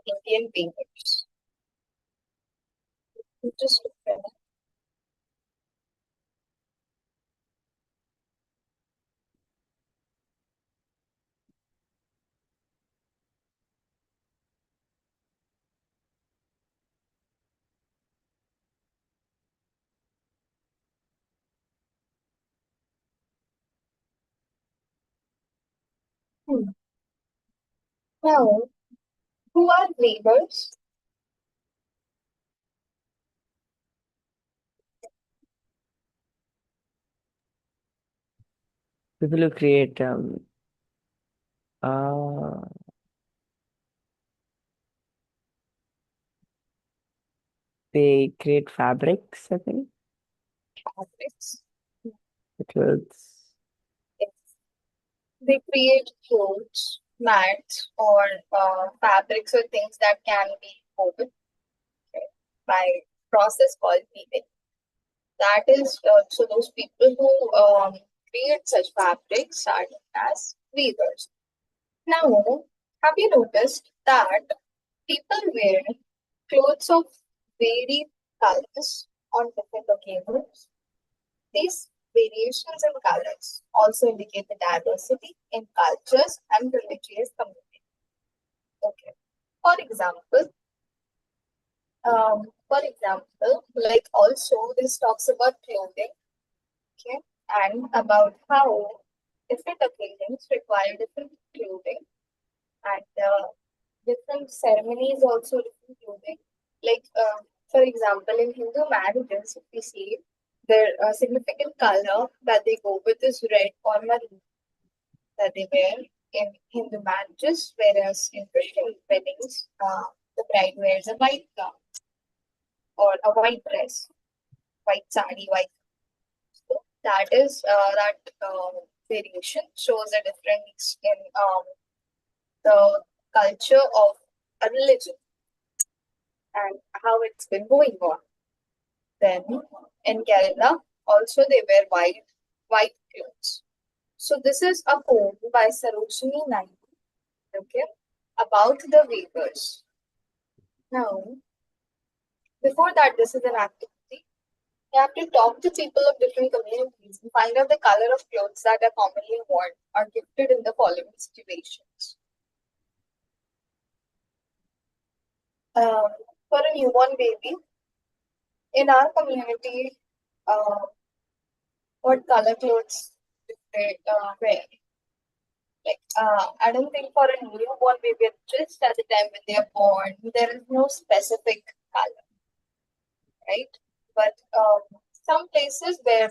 the Indian weavers. Just look at it. Now, who are weavers? People who create they create fabrics, I think. Fabrics. The clothes. Yes. They create clothes, mats, or fabrics or things that can be woven, okay, by process called weaving. That is, so those people who create such fabrics are known as weavers. Now, have you noticed that people wear clothes of varied colors on different occasions? These variations in colors also indicate the diversity in cultures and religious communities. Okay. For example, like also this talks about clothing, okay, and about how different occasions require different clothing, and different ceremonies also different clothing. Like, for example, in Hindu marriages, if we see, the significant color that they go with is red or maroon that they wear in Hindu marriages, whereas in Christian weddings, the bride wears a white gown or a white dress, white sari, white. So that is variation shows a difference in the culture of a religion and how it's been going on. Then in Kerala, also they wear white clothes. So this is a poem by Sarojini Naidu, okay, about the weavers. Now, before that, this is an activity. You have to talk to people of different communities and find out the color of clothes that are commonly worn or gifted in the following situations. Um, for a newborn baby, in our community, uh, what color clothes do they wear? Like, I don't think for a newborn baby, just at the time when they are born, there is no specific color, right? But some places where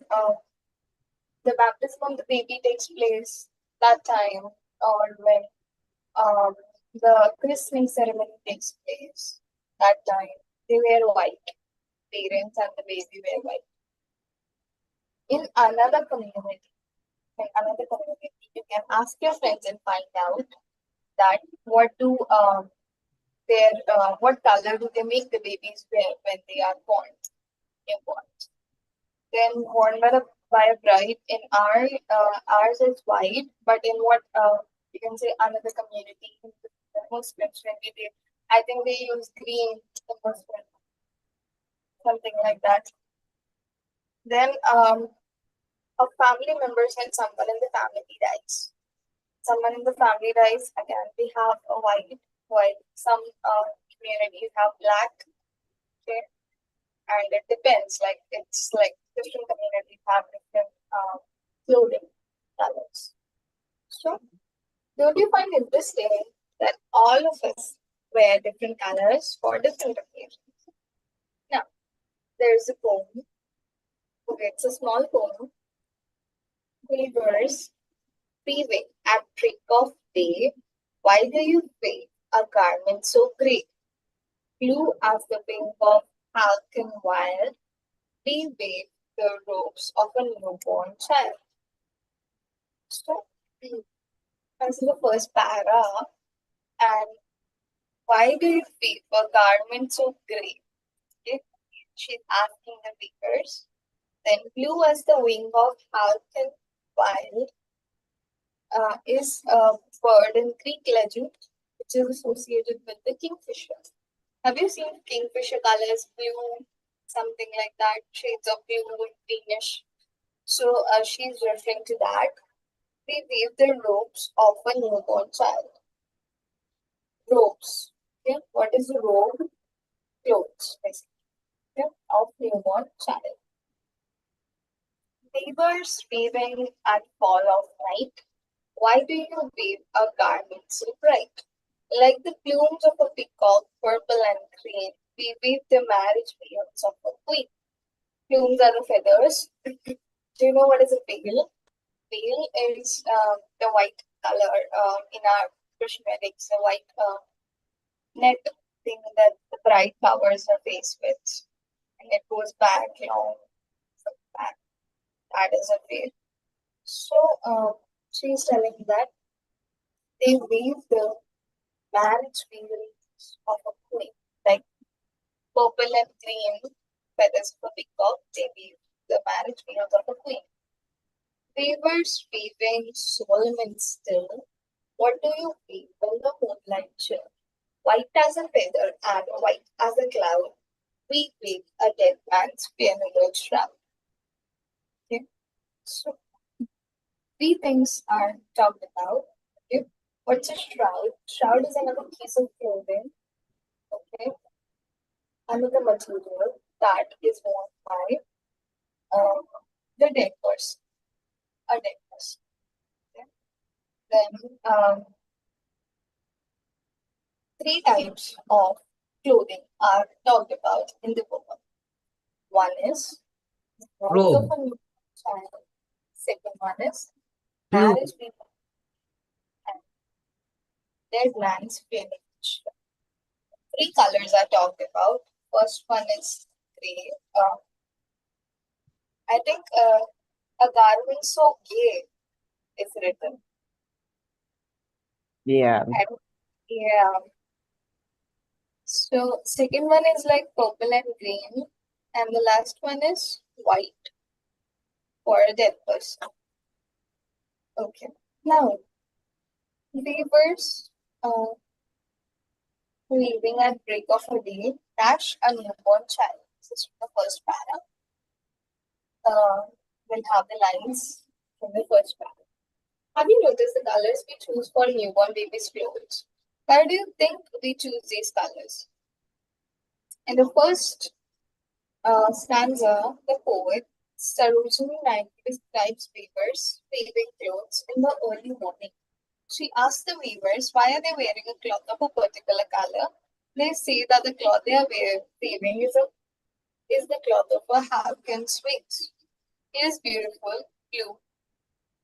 the baptism of the baby takes place that time, or when um, the christening ceremony takes place that time, they wear white. Parents and the baby wear white. In another community, you can ask your friends and find out that what color do they make the babies wear when they are born, newborn. Then worn by a bride in ours is white, but in what you can say another community, the Muslims, maybe I think they use green, the Muslim, something like that. Then a family member and someone in the family dies. Someone in the family dies, again we have a white. Some communities have black, okay, and it depends. Like it's like different communities have different clothing colors. So, don't you find interesting that all of us wear different colors for different occasions? Now, there's a poem. Okay, it's a small poem. Weavers, weaving at break of day. Why do you weave a garment so grey? Blue as the wing of falcon wild. We weave the robes of a newborn child. So, this is the first para. And why do you weave a garment so grey? Okay, she's asking the weavers. Then blue as the wing of falcon wild is a bird in Greek legend which is associated with the kingfisher. Have you seen kingfisher colors, blue, something like that, shades of blue and greenish? So she's referring to that. They weave the robes of a newborn child. Robes. Okay, what is a robe? Clothes, basically, okay, of newborn child. Weavers weaving at fall of night. Why do you weave a garment so bright? Like the plumes of a peacock, purple and green, we weave the marriage veils of a queen. Plumes are the feathers. Do you know what is a veil? Veil is the white color in our Christian weddings, the white net thing that the bride covers her face with, and it goes back long, back. That is a veil. So she's telling that they weave the marriage veils of a queen, like purple and green feathers of a peacock. They weave the marriage veils of a queen. Weavers weaving Solomon still. What do you weave when the moonlight chill? White as a feather and white as a cloud, we weave a dead man's funeral shroud. Okay, so three things are talked about. Okay, what's a shroud? Shroud is another piece of clothing. Okay, another material that is worn by the dead person, a dead person. Okay? Then three types of clothing are talked about in the book. One is robes of Robe. a new child. Second one is Blue. marriage people and dead man's funeral. Three colors are talked about. First one is gray. I think a garment so gay is written. Yeah. And, yeah. So second one is like purple and green, and the last one is white for a dead person. Okay. Now, weavers weaving at break of a day dash a newborn child. This is from the first para. We'll have the lines from the first para. Have you noticed the colors we choose for newborn babies' clothes? Why do you think we choose these colors? In the first stanza, the poet Sarojini Naidu describes weavers weaving clothes in the early morning. She asks the weavers why are they wearing a cloth of a particular color. They say that the cloth they are weaving is the cloth of a Havkan's wings. It is beautiful, blue,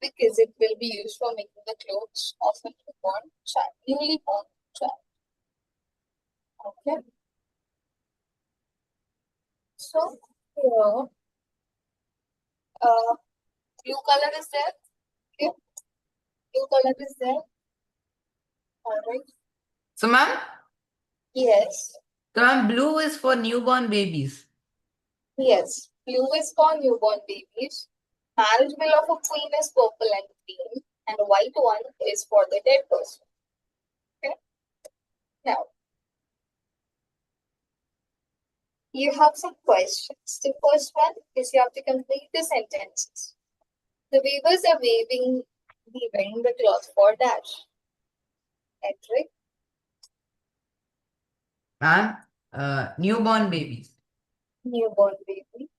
because it will be used for making the clothes of a newly born child. Okay. So here, blue color is there. Okay. Blue color is there. All right. So, ma'am, Yes. blue is for newborn babies. Yes. Blue is for newborn babies. Marriage bill of a queen is purple and green, and white one is for the dead person. Okay. Now, you have some questions. The first one is you have to complete the sentences. The weavers are weaving the cloth for dash. Right? Ma'am, newborn babies. Newborn baby.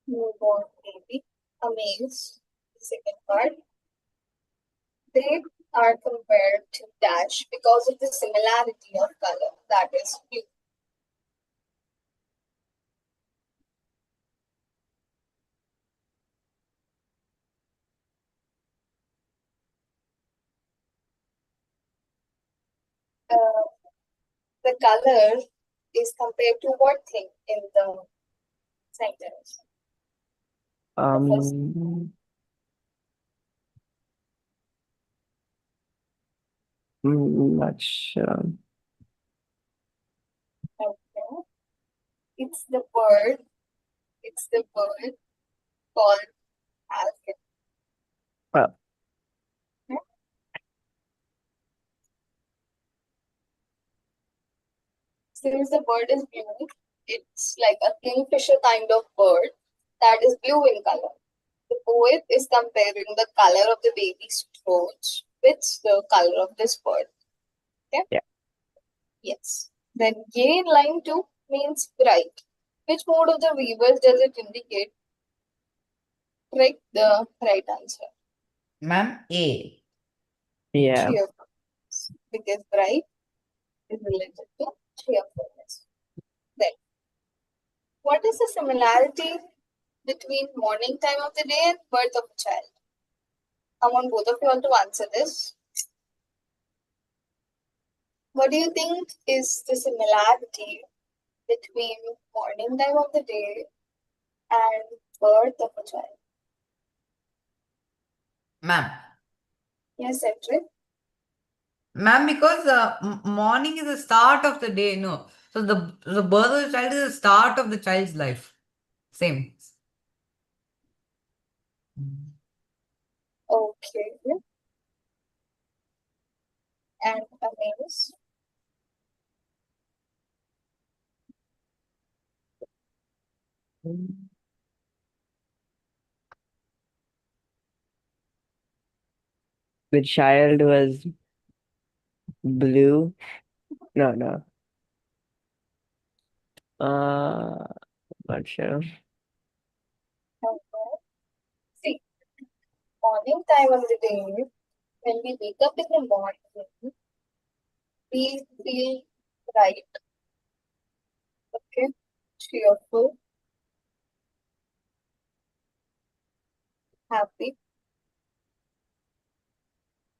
Newborn baby. Amaze. The second part. They are compared to dash because of the similarity of color, that is blue. The color is compared to what thing in the sentence? The first, Not sure. okay. It's the bird. It's the bird called falcon. Well, Okay. Since the bird is blue, it's like a kingfisher kind of bird that is blue in color. The poet is comparing the color of the baby's throat with the color of this bird. Okay? Yeah. Yes. Then gay in line 2 means bright. Which mode of the weavers does it indicate? Correct the right answer. Ma'am, A. Yeah. Cheerfulness. Because bright is related to cheerfulness. Then, what is the similarity between morning time of the day and birth of a child? I want both of you all to answer this. What do you think is the similarity between morning time of the day and birth of a child? Ma'am. Yes, Cedric. Ma'am, because morning is the start of the day, no. So the birth of the child is the start of the child's life. Same. Okay. And Amaze. The child was blue. No. Not sure. Okay. See, morning time of the day, when we wake up in the morning, we feel bright, okay, cheerful, happy,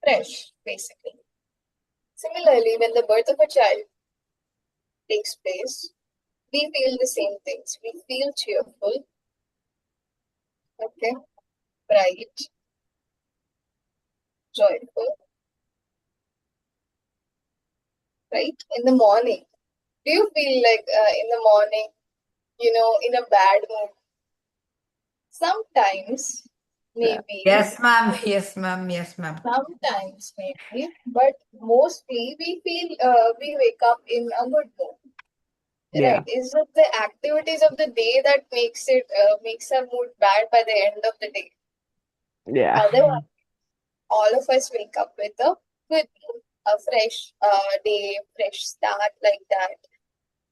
fresh, basically. Similarly, when the birth of a child takes place, we feel the same things. We feel cheerful, okay, bright, joyful, right? In the morning, do you feel like in the morning, in a bad mood? Sometimes, maybe. Yes, ma'am. Yes, ma'am. Yes, ma'am. Sometimes, maybe. But mostly, we wake up in a good mood. Yeah. Right? Is it the activities of the day that makes our mood bad by the end of the day? Yeah. Otherwise, all of us wake up with a good mood, a fresh day, fresh start like that.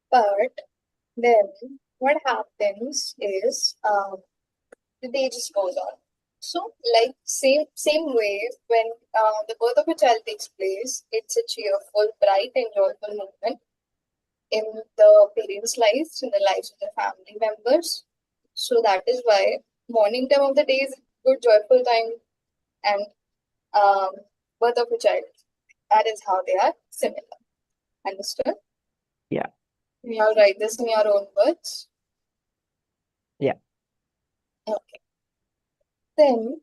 But then what happens is the day just goes on. So, like same way, when the birth of a child takes place, it's a cheerful, bright, and joyful moment in the parents' lives, in the lives of the family members. So that is why morning time of the day is a good, joyful time, and um, birth of a child. That is how they are similar. Understood? Yeah. You all write this in your own words. Yeah. Okay. Then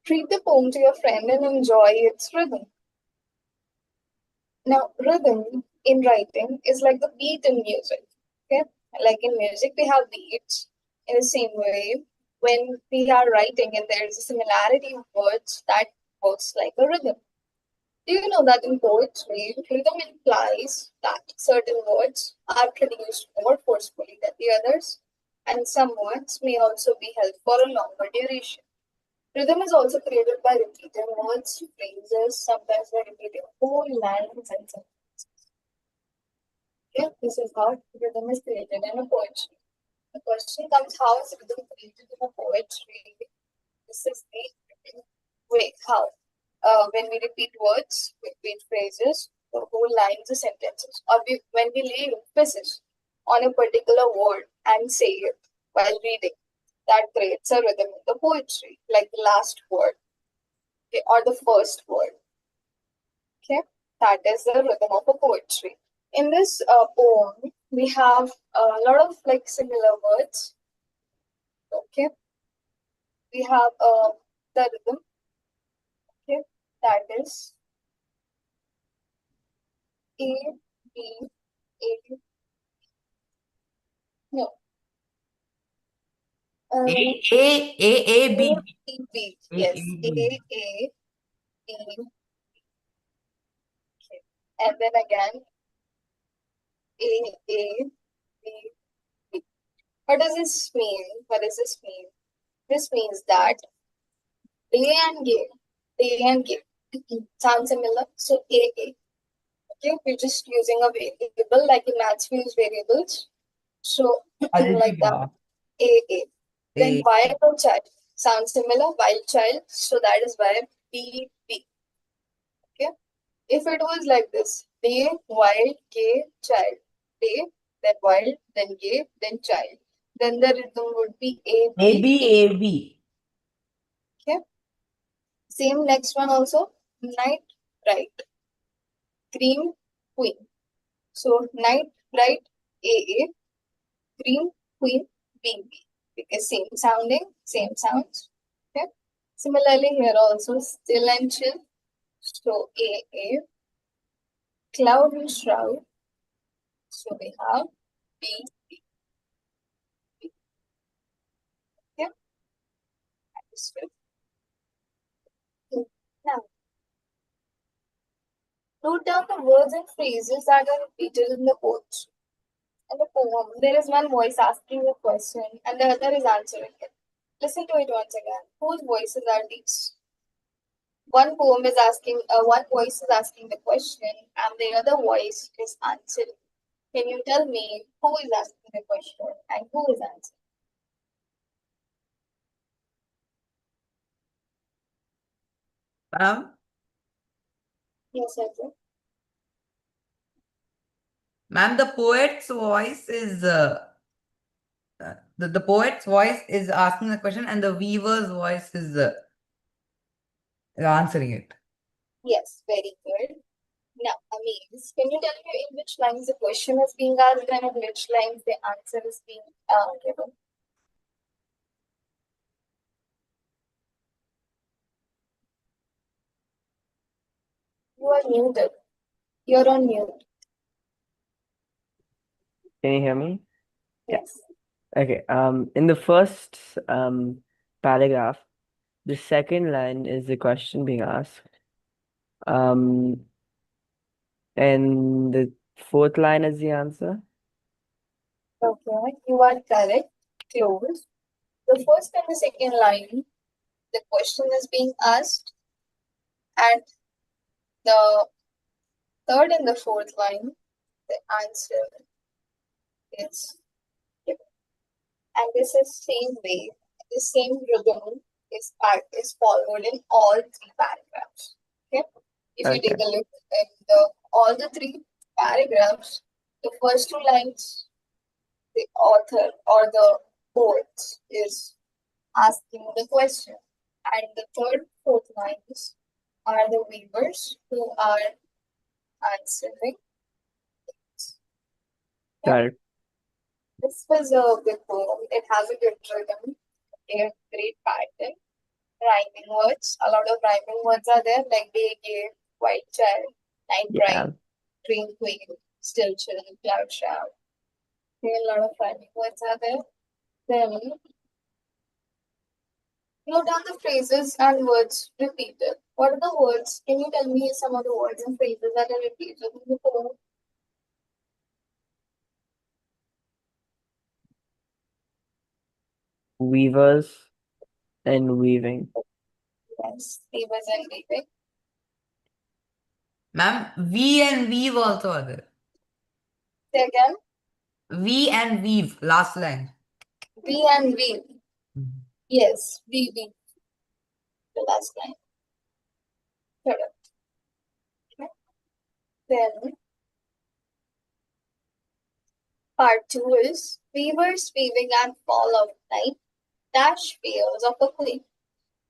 read the poem to your friend and enjoy its rhythm. Now, rhythm in writing is like the beat in music. Okay, like in music, we have beats. In the same way, when we are writing and there is a similarity of words, that works like a rhythm. Do you know that in poetry, rhythm implies that certain words are produced more forcefully than the others, and some words may also be held for a longer duration. Rhythm is also created by repeating words, phrases, sometimes by repeating whole lines and sentences. Okay, this is how rhythm is created in a poetry. The question comes, how is rhythm created in a poetry? This is the way how. When we repeat words, we repeat phrases, the whole lines or sentences, or when we lay emphasis on a particular word and say it while reading, that creates a rhythm in the poetry, like the last word, okay, or the first word. Okay, that is the rhythm of a poetry. In this poem, we have a lot of like similar words. Okay, we have the rhythm. Okay, that is A B A. No, A, um, B. A B B. A, Yes, A B. A B. Okay, and then again A, B, B. What does this mean? What does this mean? This means that day and game sound similar. So A. Okay, we're just using a variable like in maths we use variables. So like that. A. Then A. while or child sounds similar. While child, so that is why B. Okay. If it was like this, day, while, gay, child, day, then while, then gay, then child, then the rhythm would be A, A, B, B, B. A, B. Okay. Same next one also. Night, bright, cream, queen. So night, bright, A, cream, queen, B, B. Because same sounding, same sounds. Okay. Similarly here also still and chill. So A, cloud and shroud. So we have B, B. Okay. Understood. Now, note down the words and phrases that are repeated in the quotes. In the poem, there is one voice asking a question and the other is answering it. Listen to it once again. Whose voices are these? One poem is asking, one voice is asking the question and the other voice is answering. Can you tell me who is asking the question and who is answering? Ma'am, Yes, Arjun. ma'am, the poet's voice is the poet's voice is asking the question and the weaver's voice is answering it. Yes, very good. Now, Ameez, can you tell me in which lines the question is being asked and in which lines the answer is being given? You are muted. You're on mute. Can you hear me? Yes. Okay. In the first paragraph, the second line is the question being asked. And the fourth line is the answer. Okay, you are correct. Close. The first and the second line, the question is being asked, and the third and the fourth line, the answer is given. And this is same way, the same rhythm is followed in all three paragraphs. Okay. If you take Okay. a look at all the three paragraphs, the first two lines, the author or the poet is asking the question. And the third, fourth lines are the weavers who are answering. Got it. This was a good poem. It has a good rhythm, a great pattern, rhyming words. A lot of rhyming words are there, like day, gay, white child, night Yeah. bright, dream queen, still chill, cloud shout. There are a lot of rhyming words are there. Then note down the phrases and words repeated. What are the words? Can you tell me some of the words and phrases that are repeated in the poem? Weavers and weaving. Yes, weavers and weaving. Ma'am, we and weave also are there. Say again, We and weave, last line. we and weave. Yes, we, the last line. Correct. Okay. Then part two is weavers weaving and fall of night, dash fears of a queen.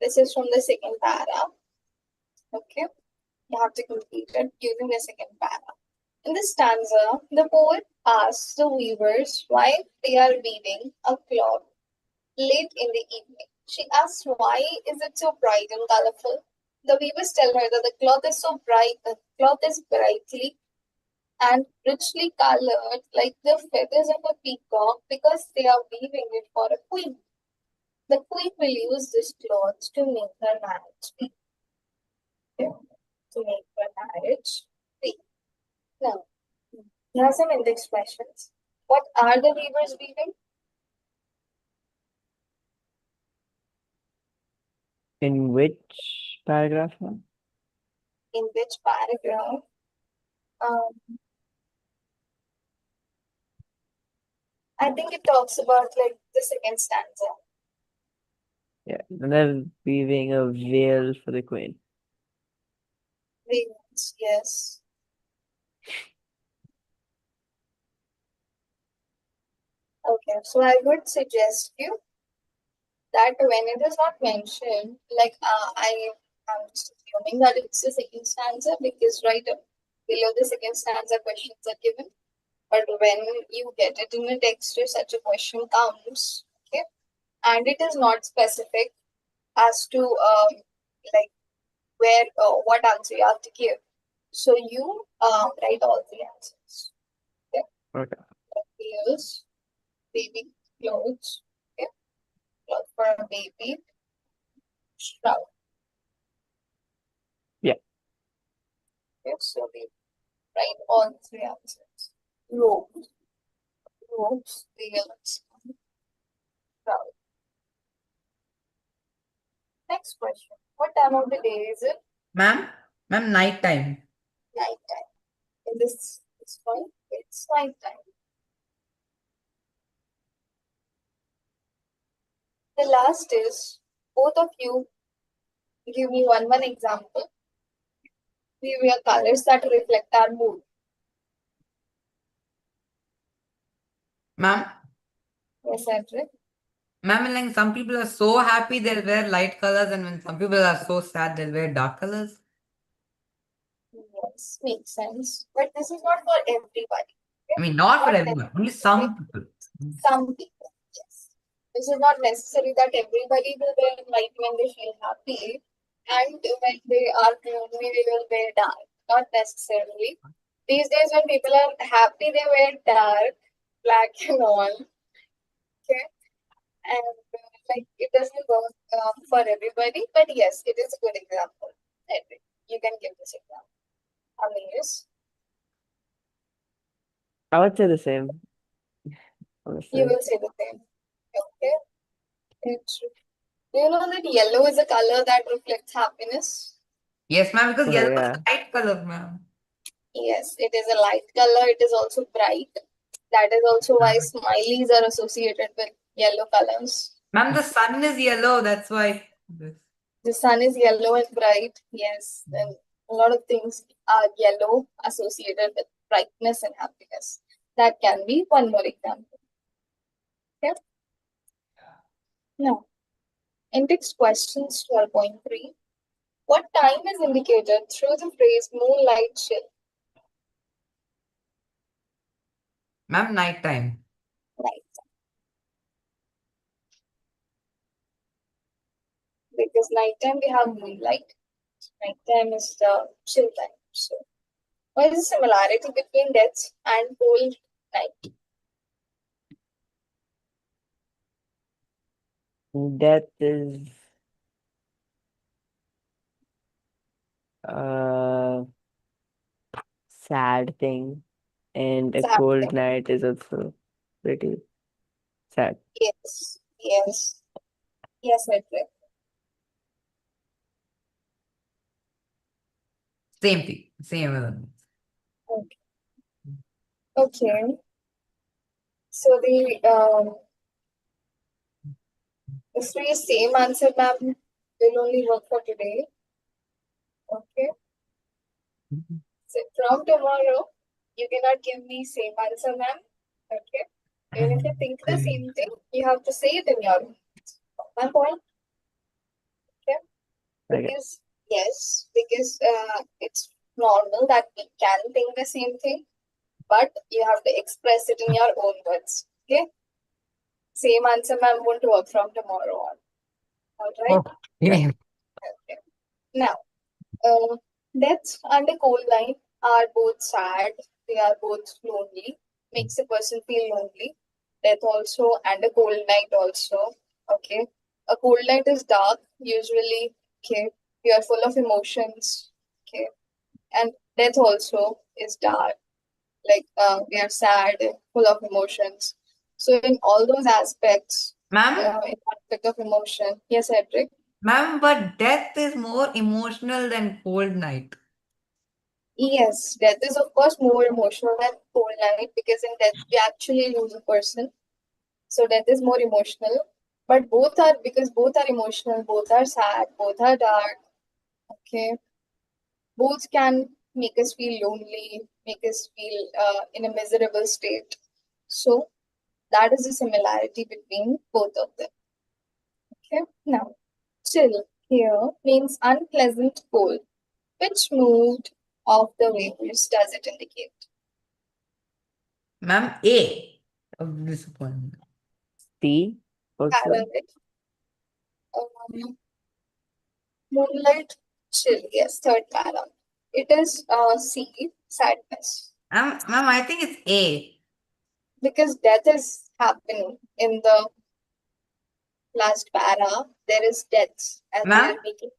This is from the second para. Okay, you have to complete it using the second para. In this stanza, the poet asks the weavers why they are weaving a cloth late in the evening. She asks why is it so bright and colorful. The weavers tell her that the cloth is so bright, the cloth is brightly and richly colored like the feathers of a peacock because they are weaving it for a queen. The queen will use this cloth to make her marriage. To make her marriage free. Now, We have some index questions. What are the weavers weaving? In which paragraph, ma'am? In which paragraph? I think it talks about like the second stanza. Yeah, and they're weaving a veil for the queen. Weavings, yes. Okay, so I would suggest you that when it is not mentioned, like I am just assuming that it's the second stanza because right below the second stanza questions are given. But when you get it in a text, if such a question comes, okay, and it is not specific as to like where what answer you have to give, so you write all the answers. Okay, Okay. Heels, baby clothes, okay, clothes for a baby, shroud. Yeah. Okay, so we write all three answers. Robes, robes, veils, shroud. Next question. What time of the day is it? Ma'am? Ma'am, night time. Night time. In this point, it's night time. The last is both of you give me one example. We wear colors that reflect our mood. Ma'am? Yes, Cedric. Ma'am, like some people are so happy they'll wear light colors, and when some people are so sad they'll wear dark colors. Yes, makes sense. But this is not for everybody. I Okay? mean, not for Not everyone, only necessary. some people. Some people, yes. This is not necessary that everybody will wear light when they feel happy, and when they are gloomy, they will wear dark. Not necessarily. These days, when people are happy, they wear dark, black, and all. Okay, and like it doesn't work for everybody, but yes, it is a good example. Edwin, you can give this example. Amaze, I would say the same, you honestly. will say the same. Okay, it's, do you know that yellow is a color that reflects happiness? Yes, ma'am, because Oh, yellow is yeah. a light color, ma'am. Yes, it is a light color. It is also bright. That is also why smileys are associated with yellow colors. Ma'am, the sun is yellow, that's why. The sun is yellow and bright. Yes, and a lot of things are yellow associated with brightness and happiness. That can be one more example. Okay. Now, index questions 12.3. What time is indicated through the phrase moonlight chill? Ma'am, night time. Night. Because nighttime we have moonlight. Nighttime is the chill time. So, what is the similarity between death and cold night? Death is a sad thing, and a Sad cold thing. night is also pretty sad. Yes, yes, yes, Edwin. Same thing. Same as Okay. Okay. So the phrase same answer, ma'am, will only work for today. Okay. So from tomorrow, you cannot give me same answer, ma'am. Okay. Even if you think the same thing, you have to say it in your one point. Okay. Okay. Because yes, because it's normal that we can think the same thing, but you have to express it in your own words. Okay. Same answer, ma'am, won't work from tomorrow on. All right. well. Yeah. Okay. Now, uh, death and a cold night are both sad. They are both lonely. Makes a person feel lonely. Death also and a cold night also. Okay. A cold night is dark usually. Okay. You are full of emotions. Okay. And death also is dark. like we are sad, full of emotions. So in all those aspects, Ma'am, in aspect of emotion, yes, Edric. ma'am, but death is more emotional than cold night. Yes, death is of course more emotional than cold night because in death we actually lose a person. So death is more emotional, but both are because both are emotional, both are sad, both are dark. Okay, both can make us feel lonely, make us feel in a miserable state. So that is the similarity between both of them. Okay, now chill here means unpleasant cold. Which mood of the waves does it indicate? Ma'am, A of disappointment. C for sure. Parallel, moonlight, chill. Yes, third para. It is C, sadness. Ma'am, I think it's A. Because death is happening in the last para. There is death, and they Ma'am, are making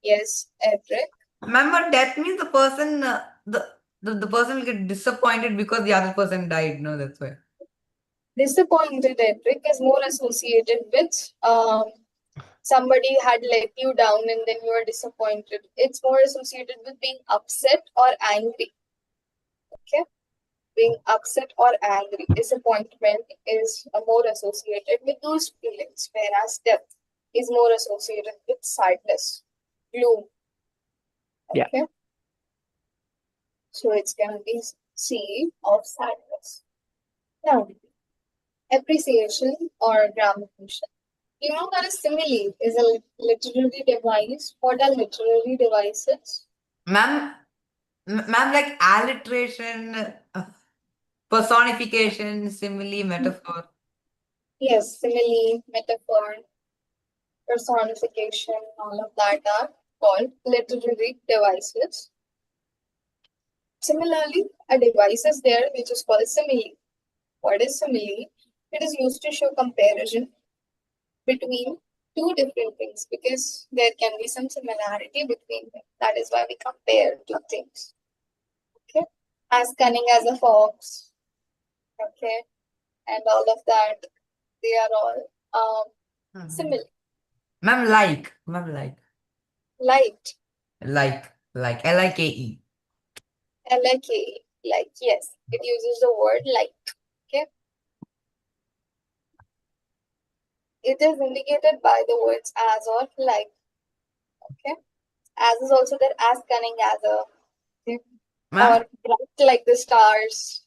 yes, Edric. ma'am, but death means the person, the person will get disappointed because the other person died. No, that's why. Disappointed Edric is more associated with somebody had let you down and then you are disappointed. It's more associated with being upset or angry. Okay, being upset or angry. Disappointment is more associated with those feelings, whereas death is more associated with sadness, gloom. Yeah. Okay, so it's gonna be C of sadness. Now, appreciation or grammatical. You know that a simile is a literary device. What are literary devices? Ma'am, ma'am, like alliteration, personification, simile, metaphor. Yes, simile, metaphor, personification, all of that are called literary devices. Similarly, a device is there which is called simile. What is simile? It is used to show comparison between two different things because there can be some similarity between them. That is why we compare two things. Okay, as cunning as a fox. Okay, and all of that, they are all Mhm. similar. Ma'am, ma'am, Light, Like, L-I-K, like, yes, it uses the word like. Okay, it is indicated by the words as or like. Okay, as is also there as cunning as a, okay, ma'am, or bright like the stars.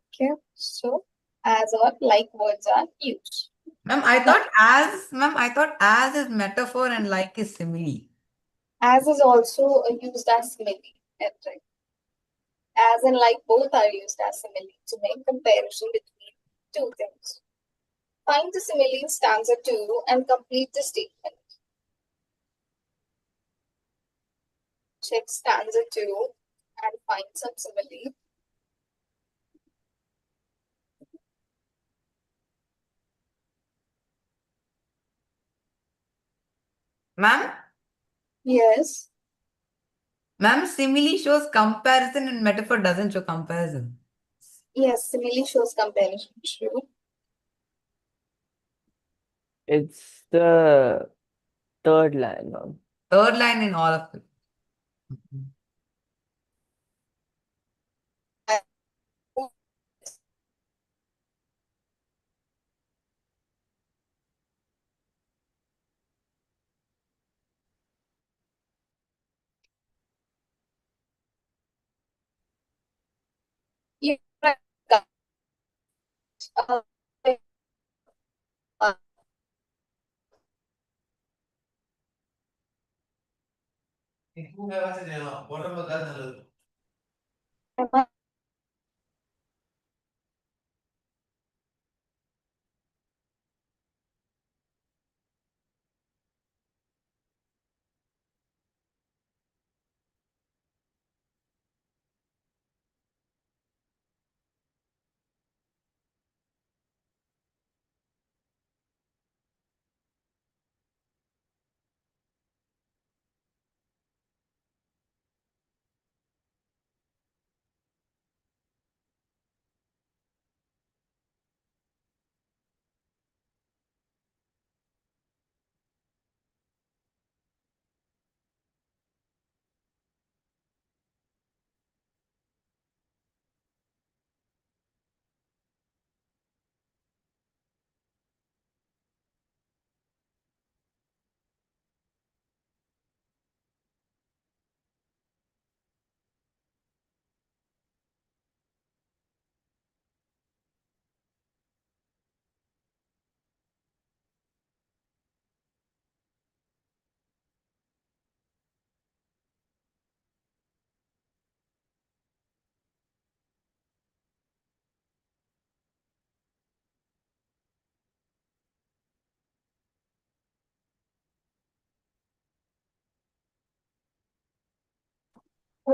Okay, so as or like words are used. Now, ma'am, I thought as is metaphor and like is simile. as is also used as simile. That's right. As and like both are used as simile to make comparison between two things. Find the simile in stanza 2 and complete the statement. Check stanza 2 and find some simile. Ma'am, Yes, ma'am, simile shows comparison and metaphor doesn't show comparison. yes, simile shows comparison. True. It's the third line, ma'am. Third line in all of it. You're right. Uh, uh,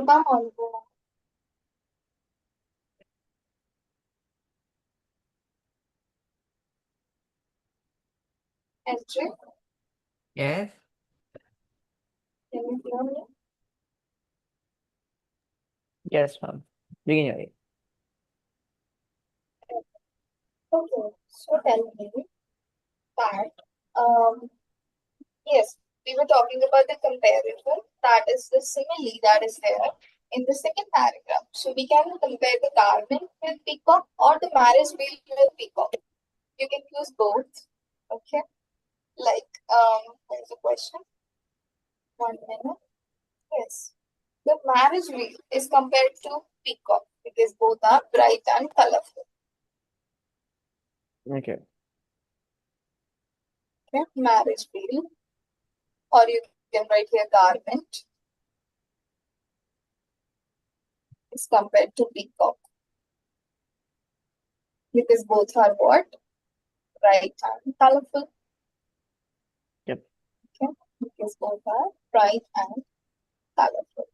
Come on, go. Entry. Yes. Can you hear me? Yes, ma'am. We can hear you. Okay, so tell me that yes, we were talking about the comparison, that is the simile that is there in the second paragraph. So we can compare the garment with peacock or the marriage wheel with peacock. You can use both. Okay. Like there's a question. 1 minute. Yes. The marriage wheel is compared to peacock because both are bright and colorful. Okay. Okay. Marriage wheel. Or you can write here garment is compared to peacock because both are what? Bright and colorful. Yep. Okay. Because both are bright and colorful.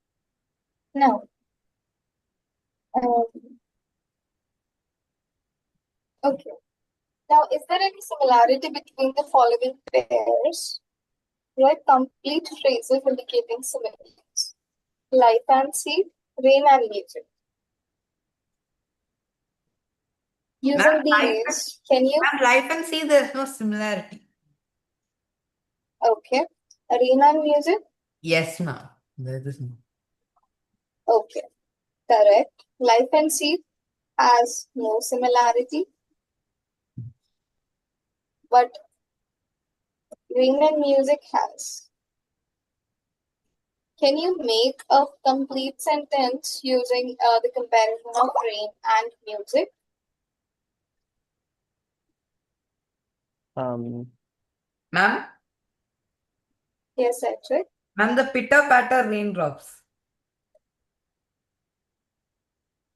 Now, um, okay. Now, is there any similarity between the following pairs? Write complete phrases indicating similarities. Life and seed, rain and music. Using Ma'am, these, can you? life and sea, there's no similarity. Okay. Rain and music? Yes, ma'am. There is no. Okay. Correct. Life and seed has no similarity, but rain and music has. Can you make a complete sentence using the comparison of rain and music? Um, Ma'am, Yes, Edric. ma'am, the pitter patter raindrops.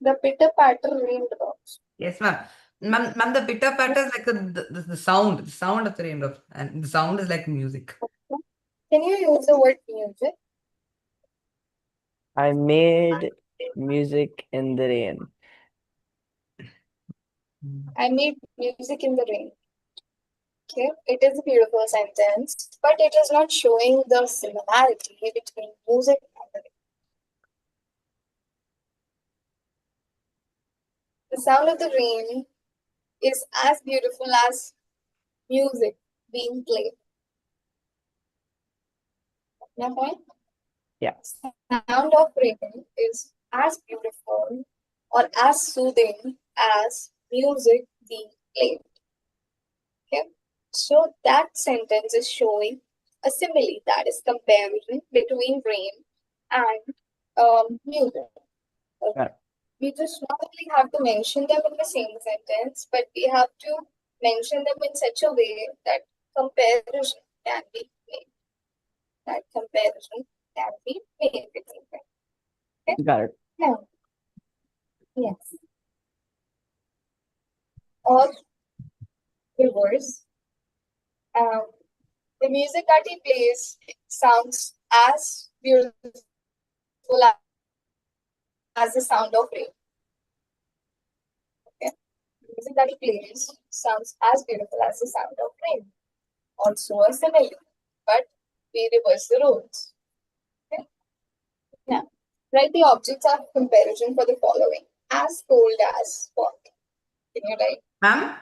The pitter patter raindrops. Yes, ma'am. Ma'am, the pitter patter is like the sound of the raindrops, and the sound is like music. Okay. Can you use the word music? I made music in the rain. I made music in the rain. Okay, it is a beautiful sentence, but it is not showing the similarity between music and the rain. The sound of the rain is as beautiful as music being played. My point? Yeah. Sound of rain is as beautiful or as soothing as music being played. Okay, so that sentence is showing a simile, that is comparison between rain and music. Okay. Yeah. We just not only have to mention them in the same sentence, but we have to mention them in such a way that comparison can be made. That comparison can be made between them. Okay. Got it. Now, yes. Or reverse. The music that he plays sounds as beautiful as the sound of rain. Okay. The music that he plays sounds as beautiful as the sound of rain. Also a simile, but we reverse the roles. Okay. Now, write the objects of comparison for the following. As cold as what? Can you write? Ma'am,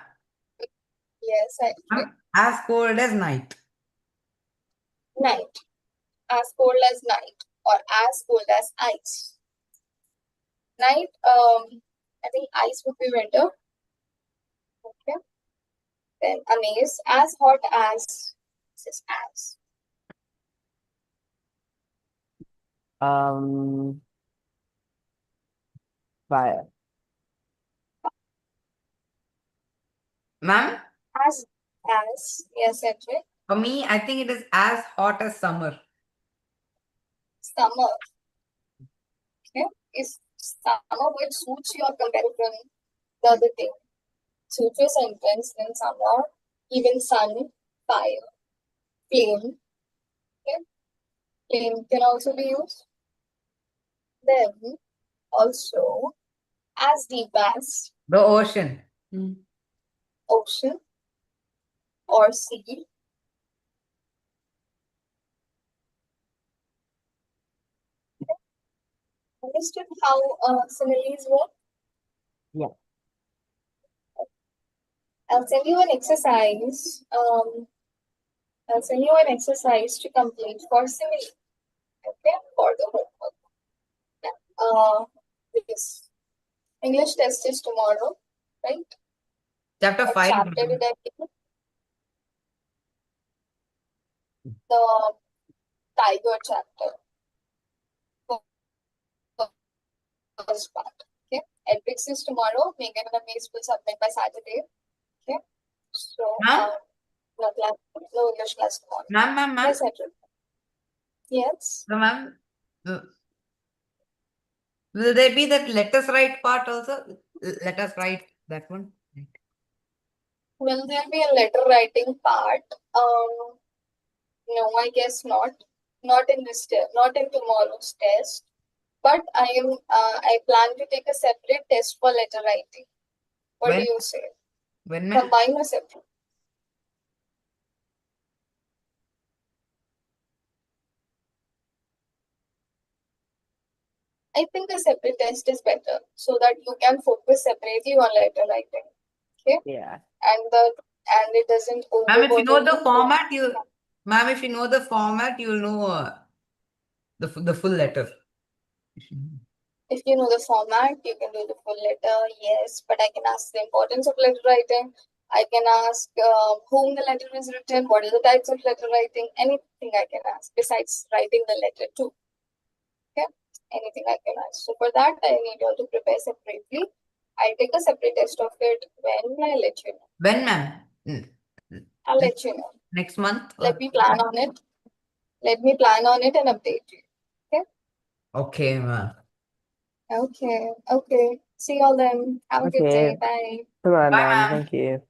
Yes, I write. as cold as night. Night. As cold as night or as cold as ice. Night, I think ice would be winter. Okay. Then amaze, as hot as. This is as. Um, Fire. Ma'am, As. Yes, actually. for me, I think it is as hot as summer. Summer. Okay. Is summer which suits your comparison the other thing. Suits your sentence, then summer, even sun, fire, flame. Okay. Flame can also be used. Then also as deep as The ocean. ocean or sea. Understood how similes work? Yeah. I'll send you an exercise. I'll send you an exercise to complete for simile. Okay, for the homework. This English test is tomorrow, right? Chapter What 5. chapter did I give? The tiger chapter, first part. Okay, ethics is tomorrow. Megan and Amaze will submit by Saturday. Okay, so Ma'am? no class, no English class tomorrow. Ma'am. Yes, Edward. Yes. So, ma'am, will there be that let us write part also? Let us write that one. Will there be a letter writing part? No, I guess not. Not in this test, not in tomorrow's test. But I plan to take a separate test for letter writing. What do When? you say? When, ma'am? Combine or separate? I think a separate test is better so that you can focus separately on letter writing. Okay? Yeah. And it doesn't Ma'am, if you know overburden the you. format, ma'am, if you know the format, you'll know the full letter. If you know the format, you can do the full letter, yes, but I can ask the importance of letter writing. I can ask whom the letter is written, what are the types of letter writing, anything I can ask besides writing the letter too. Okay, anything I can ask. So for that, I need you all to prepare separately. I'll take a separate test of it when I let you know. When, ma'am? I'll let you know. Next month? Let me plan on it. Let me plan on it and update you. Okay. Okay, ma'am. Okay. Okay. See you all then. Have a good day. Okay. Bye. Bye, Bye, ma'am. ma'am. Thank you.